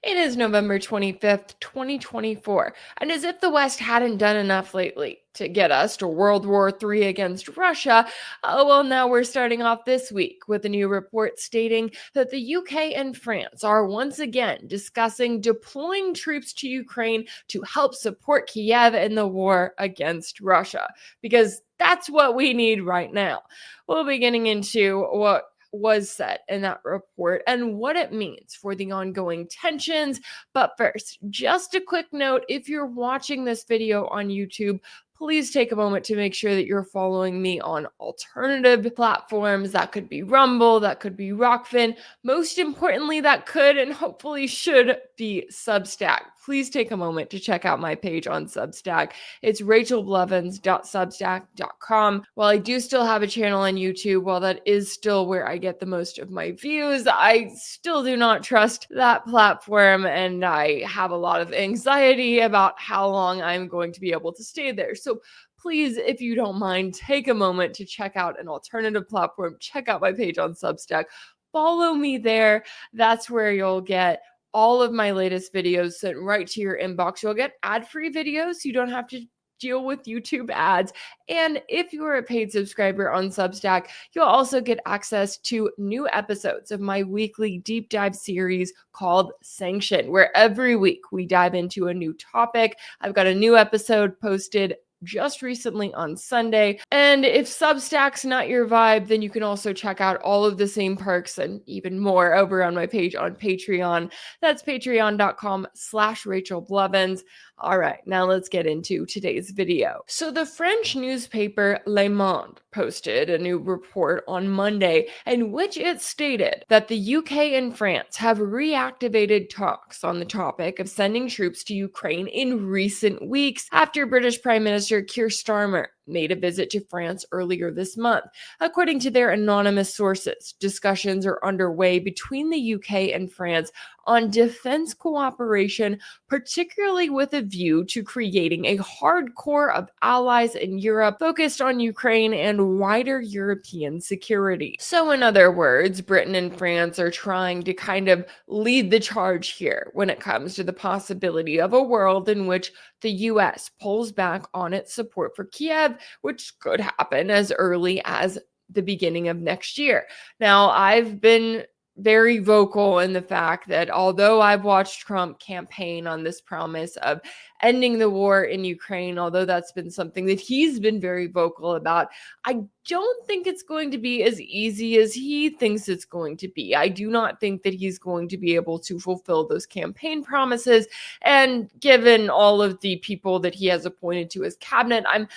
It is November 25th, 2024, and as if the West hadn't done enough lately to get us to World War III against Russia, now we're starting off this week with a new report stating that the UK and France are once again discussing deploying troops to Ukraine to help support Kiev in the war against Russia, because that's what we need right now. We'll be getting into what was said in that report and what it means for the ongoing tensions. But first, just a quick note, if you're watching this video on YouTube, please take a moment to make sure that you're following me on alternative platforms. That could be Rumble, that could be Rockfin. Most importantly, that could and hopefully should be Substack. Please take a moment to check out my page on Substack. It's rachelblevins.substack.com. While I do still have a channel on YouTube, while that is still where I get the most of my views, I still do not trust that platform, and I have a lot of anxiety about how long I'm going to be able to stay there. So please, if you don't mind, take a moment to check out an alternative platform. Check out my page on Substack. Follow me there. That's where you'll get all of my latest videos sent right to your inbox. You'll get ad-free videos, so you don't have to deal with YouTube ads. And if you're a paid subscriber on Substack, you'll also get access to new episodes of my weekly deep dive series called Sanction, where every week we dive into a new topic. I've got a new episode posted just recently on Sunday. And if Substack's not your vibe, then you can also check out all of the same perks and even more over on my page on Patreon. That's patreon.com/RachelBlevins. All right, now let's get into today's video. So the French newspaper Le Monde posted a new report on Monday in which it stated that the UK and France have reactivated talks on the topic of sending troops to Ukraine in recent weeks after British Prime Minister Keir Starmer made a visit to France earlier this month. According to their anonymous sources, discussions are underway between the UK and France on defense cooperation, particularly with a view to creating a hard core of allies in Europe focused on Ukraine and wider European security. So, in other words, Britain and France are trying to kind of lead the charge here when it comes to the possibility of a world in which the US pulls back on its support for Kiev, which could happen as early as the beginning of next year. Now, I've been very vocal in the fact that although I've watched Trump campaign on this promise of ending the war in Ukraine, although that's been something that he's been very vocal about, I don't think it's going to be as easy as he thinks it's going to be. I do not think that he's going to be able to fulfill those campaign promises. And given all of the people that he has appointed to his cabinet, I'm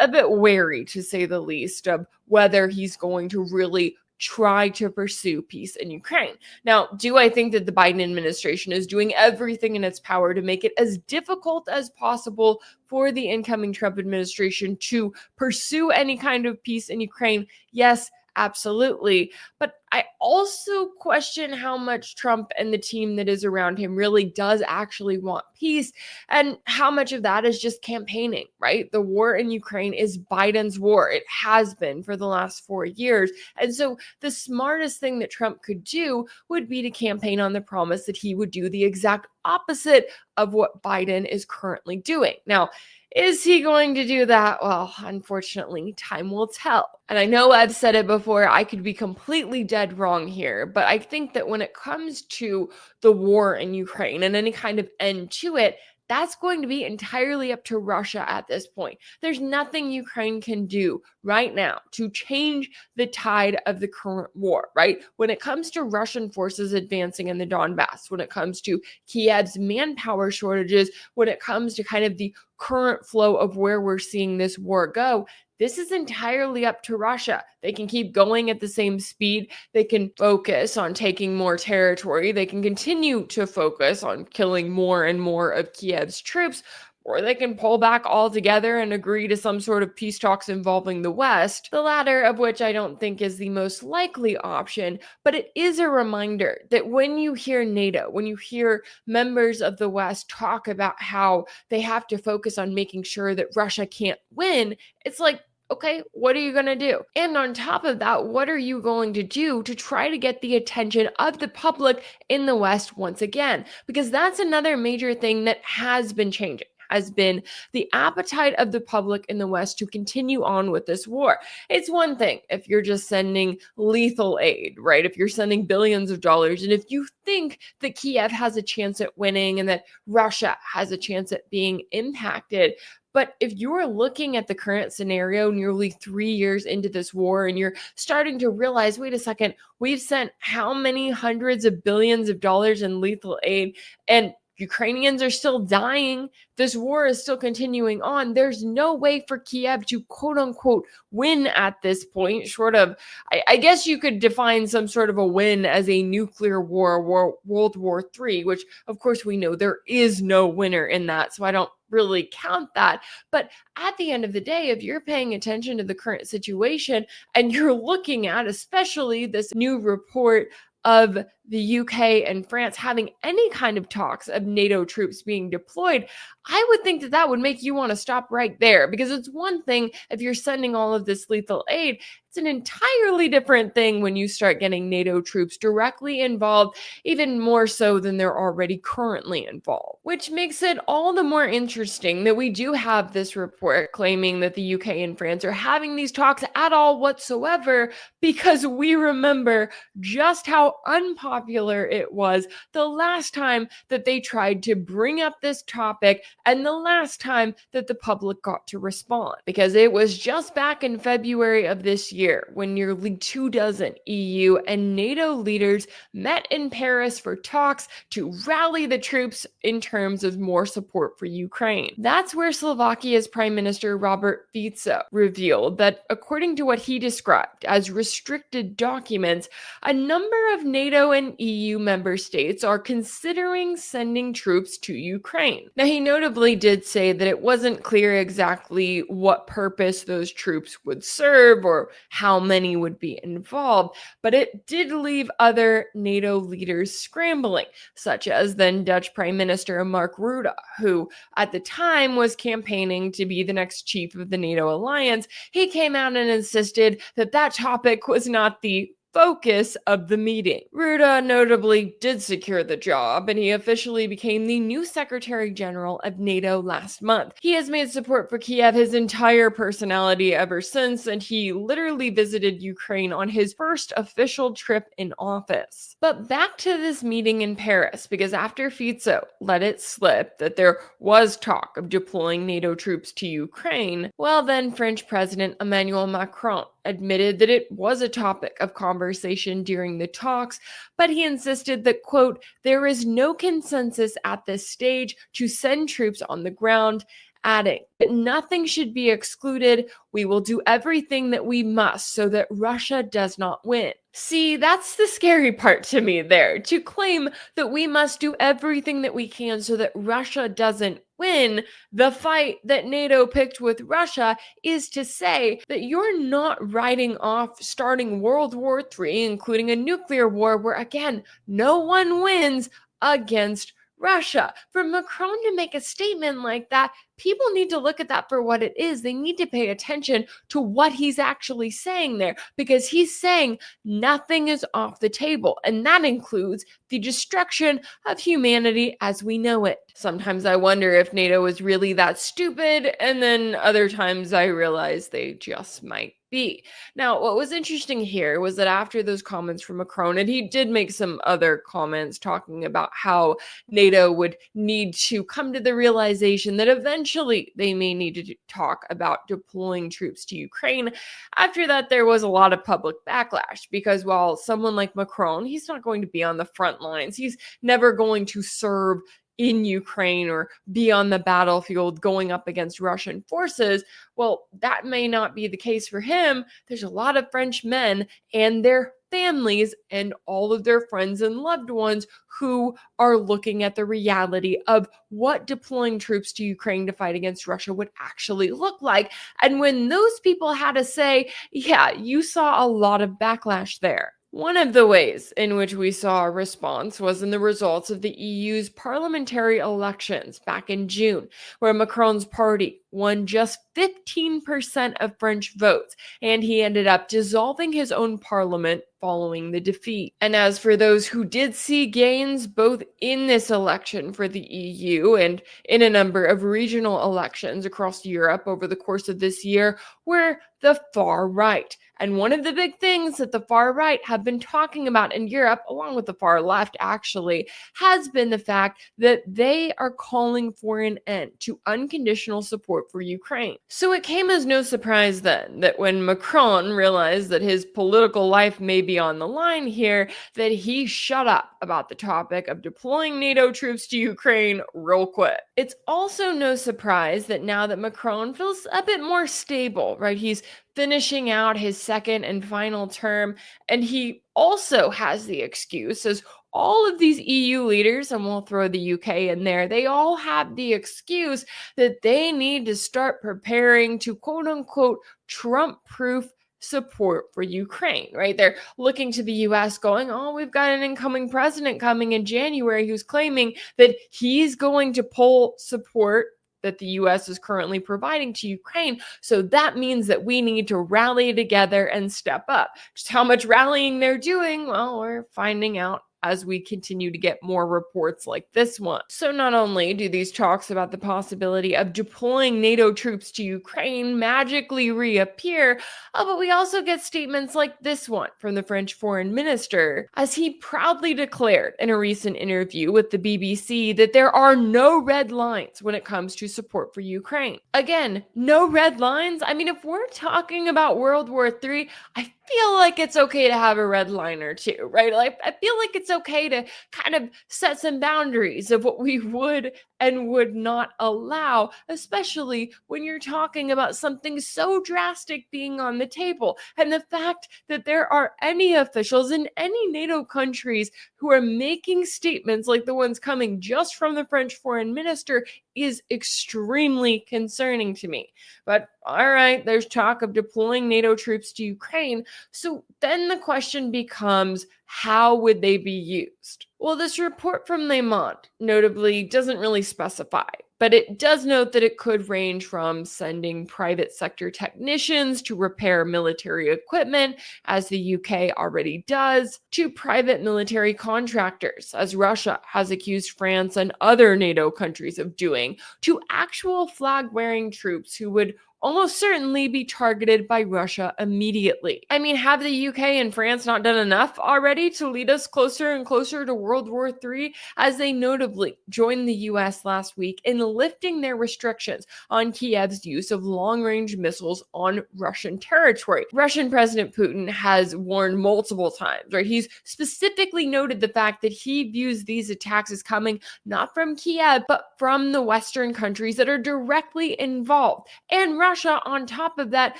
a bit wary, to say the least, of whether he's going to really try to pursue peace in Ukraine. Now, do I think that the Biden administration is doing everything in its power to make it as difficult as possible for the incoming Trump administration to pursue any kind of peace in Ukraine? Yes, absolutely. But I also question how much Trump and the team that is around him really does actually want peace, and how much of that is just campaigning, right? The war in Ukraine is Biden's war. It has been for the last 4 years. And so the smartest thing that Trump could do would be to campaign on the promise that he would do the exact opposite of what Biden is currently doing. Now, is he going to do that? Well, unfortunately, time will tell. And I know I've said it before, I could be completely dead wrong here, but I think that when it comes to the war in Ukraine and any kind of end to it, that's going to be entirely up to Russia at this point. There's nothing Ukraine can do right now to change the tide of the current war, right? When it comes to Russian forces advancing in the Donbass, when it comes to Kiev's manpower shortages, when it comes to kind of the current flow of where we're seeing this war go, this is entirely up to Russia. They can keep going at the same speed. They can focus on taking more territory. They can continue to focus on killing more and more of Kiev's troops, or they can pull back altogether and agree to some sort of peace talks involving the West, the latter of which I don't think is the most likely option. But it is a reminder that when you hear NATO, when you hear members of the West talk about how they have to focus on making sure that Russia can't win, it's like, Okay, what are you going to do? And on top of that, what are you going to do to try to get the attention of the public in the West once again? Because that's another major thing that has been changing. Has been the appetite of the public in the West to continue on with this war. It's one thing if you're just sending lethal aid, right? If you're sending billions of dollars, and if you think that Kiev has a chance at winning and that Russia has a chance at being impacted, but if you're looking at the current scenario nearly 3 years into this war and you're starting to realize, wait a second, we've sent how many hundreds of billions of dollars in lethal aid and Ukrainians are still dying. This war is still continuing on. There's no way for Kiev to quote unquote win at this point, short of, I guess you could define some sort of a win as a nuclear war, World War III, which of course we know there is no winner in that. So I don't really count that. But at the end of the day, if you're paying attention to the current situation and you're looking at, especially this new report of the UK and France having any kind of talks of NATO troops being deployed, I would think that that would make you want to stop right there, because it's one thing if you're sending all of this lethal aid. It's an entirely different thing when you start getting NATO troops directly involved, even more so than they're already currently involved, which makes it all the more interesting that we do have this report claiming that the UK and France are having these talks at all whatsoever, because we remember just how unpopular it was the last time that they tried to bring up this topic and the last time that the public got to respond, because it was just back in February of this year when nearly 24 EU and NATO leaders met in Paris for talks to rally the troops in terms of more support for Ukraine. That's where Slovakia's Prime Minister Robert Fico revealed that, according to what he described as restricted documents, a number of NATO and EU member states are considering sending troops to Ukraine. Now, he notably did say that it wasn't clear exactly what purpose those troops would serve or how many would be involved, but it did leave other NATO leaders scrambling, such as then Dutch Prime Minister Mark Rutte, who at the time was campaigning to be the next chief of the NATO alliance. He came out and insisted that that topic was not the focus of the meeting. Rutte notably did secure the job, and he officially became the new Secretary General of NATO last month. He has made support for Kiev his entire personality ever since, and he literally visited Ukraine on his first official trip in office. But back to this meeting in Paris, because after Fico let it slip that there was talk of deploying NATO troops to Ukraine, well then French President Emmanuel Macron admitted that it was a topic of conversation during the talks, but he insisted that, quote, there is no consensus at this stage to send troops on the ground, adding that nothing should be excluded. We will do everything that we must so that Russia does not win. See, that's the scary part to me there, to claim that we must do everything that we can so that Russia doesn't win. The fight that NATO picked with Russia is to say that you're not writing off starting World War III, including a nuclear war where, again, no one wins against Russia. For Macron to make a statement like that, people need to look at that for what it is. They need to pay attention to what he's actually saying there, because he's saying nothing is off the table, and that includes the destruction of humanity as we know it. Sometimes I wonder if NATO is really that stupid, and then other times I realize they just might be. Now, what was interesting here was that after those comments from Macron, and he did make some other comments talking about how NATO would need to come to the realization that eventually they may need to talk about deploying troops to Ukraine. After that, there was a lot of public backlash, because while someone like Macron, he's not going to be on the front lines, he's never going to serve in Ukraine or be on the battlefield going up against Russian forces. Well, that may not be the case for him. There's a lot of French men and their families and all of their friends and loved ones who are looking at the reality of what deploying troops to Ukraine to fight against Russia would actually look like. And when those people had to say, yeah, you saw a lot of backlash there. One of the ways in which we saw a response was in the results of the EU's parliamentary elections back in June, where Macron's party won just 15% of French votes, and he ended up dissolving his own parliament following the defeat. And as for those who did see gains both in this election for the EU and in a number of regional elections across Europe over the course of this year, were the far right. And one of the big things that the far right have been talking about in Europe, along with the far left actually, has been the fact that they are calling for an end to unconditional support for Ukraine. So it came as no surprise then that when Macron realized that his political life may be on the line here, that he shut up about the topic of deploying NATO troops to Ukraine real quick. It's also no surprise that now that Macron feels a bit more stable, right? He's finishing out his second and final term, and he also has the excuse, as all of these EU leaders, and we'll throw the UK in there, they all have the excuse that they need to start preparing to quote unquote Trump-proof support for Ukraine, right? They're looking to the US going, oh, we've got an incoming president coming in January who's claiming that he's going to pull support that the US is currently providing to Ukraine. So that means that we need to rally together and step up. Just how much rallying they're doing, well, we're finding out as we continue to get more reports like this one. So not only do these talks about the possibility of deploying NATO troops to Ukraine magically reappear, but we also get statements like this one from the French foreign minister, as he proudly declared in a recent interview with the BBC that there are no red lines when it comes to support for Ukraine. Again, no red lines? I mean, if we're talking about World War III, I feel like it's okay to have a red line or two, right? Like, I feel like it's okay to kind of set some boundaries of what we would and would not allow, especially when you're talking about something so drastic being on the table. And the fact that there are any officials in any NATO countries who are making statements like the ones coming just from the French foreign minister is extremely concerning to me. But all right, there's talk of deploying NATO troops to Ukraine. So then the question becomes, how would they be used? Well, this report from Le Monde notably doesn't really specify, but it does note that it could range from sending private sector technicians to repair military equipment, as the UK already does, to private military contractors, as Russia has accused France and other NATO countries of doing, to actual flag-wearing troops who would almost certainly be targeted by Russia immediately. I mean, have the UK and France not done enough already to lead us closer and closer to World War III, as they notably joined the US last week in lifting their restrictions on Kiev's use of long-range missiles on Russian territory? Russian President Putin has warned multiple times, right? He's specifically noted the fact that he views these attacks as coming not from Kiev, but from the Western countries that are directly involved. And Russia, on top of that,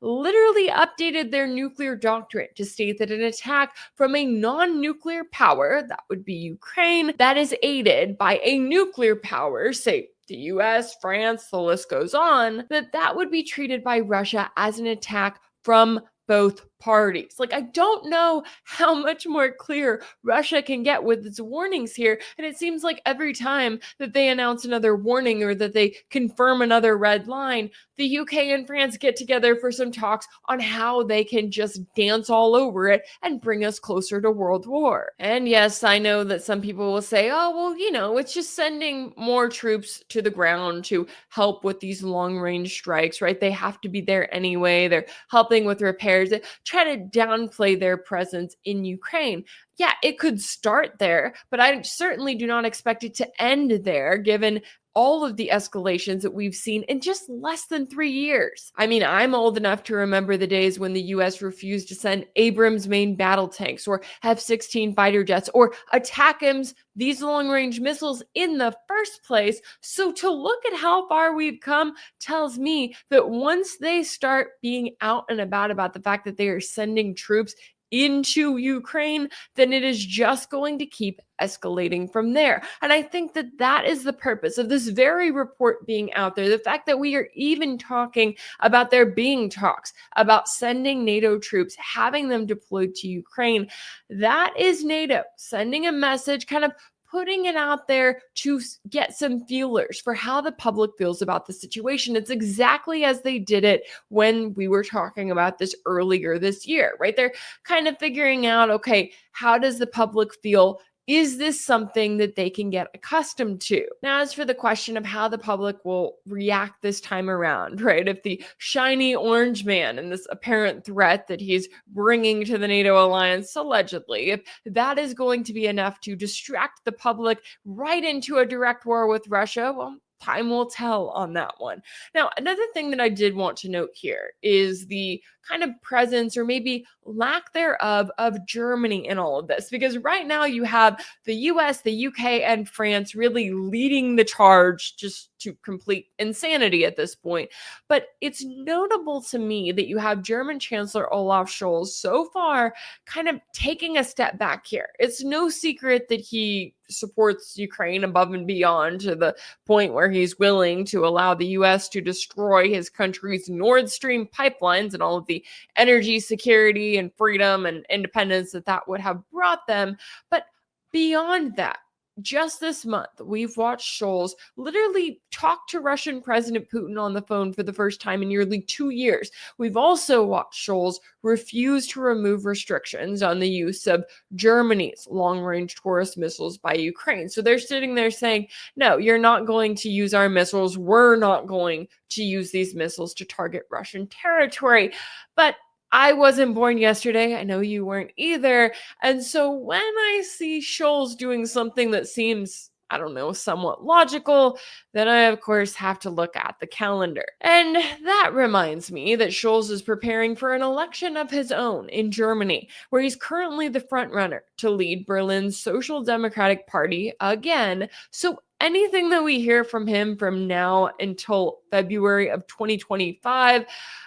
literally updated their nuclear doctrine to state that an attack from a non-nuclear power, that would be Ukraine, that is aided by a nuclear power, say the US, France, the list goes on, that would be treated by Russia as an attack from both parties. Like, I don't know how much more clear Russia can get with its warnings here. And it seems like every time that they announce another warning or that they confirm another red line, the UK and France get together for some talks on how they can just dance all over it and bring us closer to World War. And yes, I know that some people will say, oh, well, it's just sending more troops to the ground to help with these long-range strikes, right? They have to be there anyway. They're helping with repairs. They try to downplay their presence in Ukraine. Yeah, it could start there, but I certainly do not expect it to end there, given all of the escalations that we've seen in just less than 3 years. I mean, I'm old enough to remember the days when the US refused to send Abrams main battle tanks or F-16 fighter jets or ATACMS, these long-range missiles in the first place. So to look at how far we've come tells me that once they start being out and about the fact that they are sending troops into Ukraine, then it is just going to keep escalating from there. And I think that that is the purpose of this very report being out there. The fact that we are even talking about there being talks about sending NATO troops, having them deployed to Ukraine, that is NATO sending a message, kind of putting it out there to get some feelers for how the public feels about the situation. It's exactly as they did it when we were talking about this earlier this year, right? They're kind of figuring out, okay, how does the public feel? Is this something that they can get accustomed to? Now, as for the question of how the public will react this time around, right? If the shiny orange man and this apparent threat that he's bringing to the NATO alliance, allegedly, if that is going to be enough to distract the public right into a direct war with Russia, well, time will tell on that one. Now, another thing that I did want to note here is the kind of presence or maybe lack thereof of Germany in all of this, because right now you have the US, the UK, and France really leading the charge just to complete insanity at this point. But it's notable to me that you have German Chancellor Olaf Scholz so far kind of taking a step back here. It's no secret that he supports Ukraine above and beyond to the point where he's willing to allow the US to destroy his country's Nord Stream pipelines and all of the energy security and freedom and independence that would have brought them. But beyond that, just this month, we've watched Scholz literally talk to Russian President Putin on the phone for the first time in nearly 2 years. We've also watched Scholz refuse to remove restrictions on the use of Germany's long-range Taurus missiles by Ukraine. So they're sitting there saying, no, you're not going to use our missiles. We're not going to use these missiles to target Russian territory. But I wasn't born yesterday. I know you weren't either. And so when I see Scholz doing something that seems, I don't know, somewhat logical, then I, of course, have to look at the calendar. And that reminds me that Scholz is preparing for an election of his own in Germany, where he's currently the frontrunner to lead Berlin's Social Democratic Party again. So anything that we hear from him from now until February of 2025,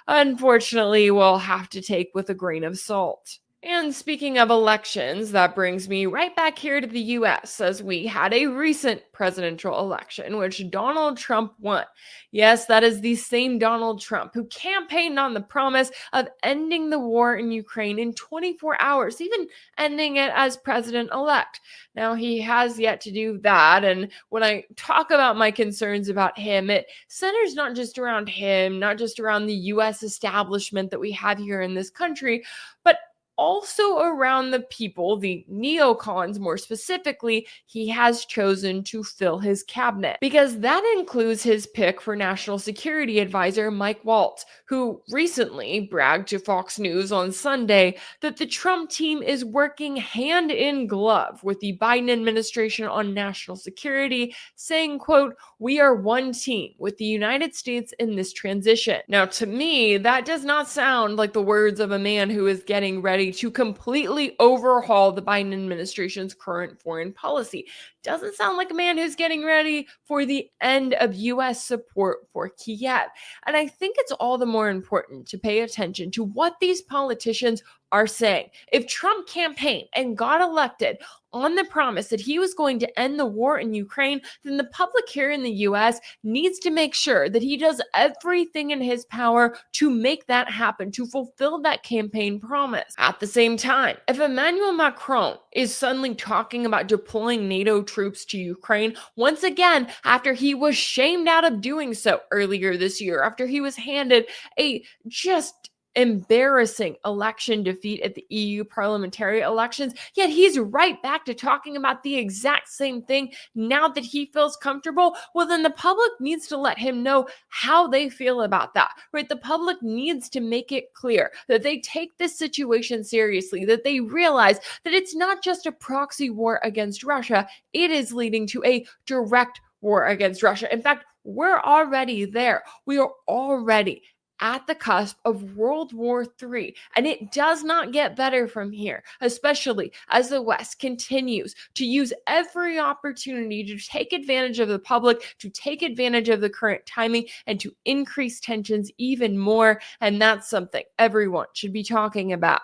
unfortunately, we'll have to take with a grain of salt. And speaking of elections, that brings me right back here to the US as we had a recent presidential election, which Donald Trump won. Yes, that is the same Donald Trump who campaigned on the promise of ending the war in Ukraine in 24 hours, even ending it as president-elect. Now, he has yet to do that. And when I talk about my concerns about him, it centers not just around him, not just around the US establishment that we have here in this country, but also around the people, the neocons more specifically, he has chosen to fill his cabinet. Because that includes his pick for National Security Advisor Mike Waltz, who recently bragged to Fox News on Sunday that the Trump team is working hand in glove with the Biden administration on national security, saying, quote, "We are one team with the United States in this transition." Now, to me, that does not sound like the words of a man who is getting ready to completely overhaul the Biden administration's current foreign policy. Doesn't sound like a man who's getting ready for the end of US support for Kiev. And I think it's all the more important to pay attention to what these politicians are saying. If Trump campaigned and got elected on the promise that he was going to end the war in Ukraine, then the public here in the US needs to make sure that he does everything in his power to make that happen, to fulfill that campaign promise. At the same time, if Emmanuel Macron is suddenly talking about deploying NATO troops to Ukraine, once again, after he was shamed out of doing so earlier this year, after he was handed a just embarrassing election defeat at the EU parliamentary elections, yet he's right back to talking about the exact same thing now that he feels comfortable. Well, then the public needs to let him know how they feel about that, right? The public needs to make it clear that they take this situation seriously, that they realize that it's not just a proxy war against Russia, it is leading to a direct war against Russia. In fact, we're already there. We are already at the cusp of World War III, and it does not get better from here, especially as the West continues to use every opportunity to take advantage of the public, to take advantage of the current timing, and to increase tensions even more, and that's something everyone should be talking about.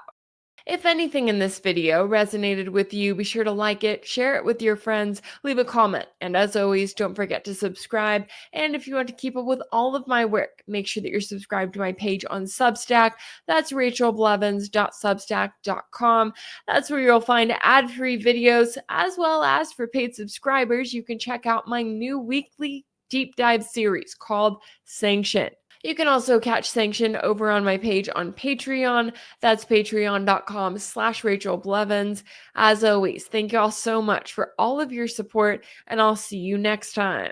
If anything in this video resonated with you, be sure to like it, share it with your friends, leave a comment, and as always, don't forget to subscribe. And if you want to keep up with all of my work, make sure that you're subscribed to my page on Substack. That's rachelblevins.substack.com. That's where you'll find ad-free videos, as well as for paid subscribers, you can check out my new weekly deep dive series called Sanction. You can also catch Sanction over on my page on Patreon. That's patreon.com/RachelBlevins. As always, thank you all so much for all of your support, and I'll see you next time.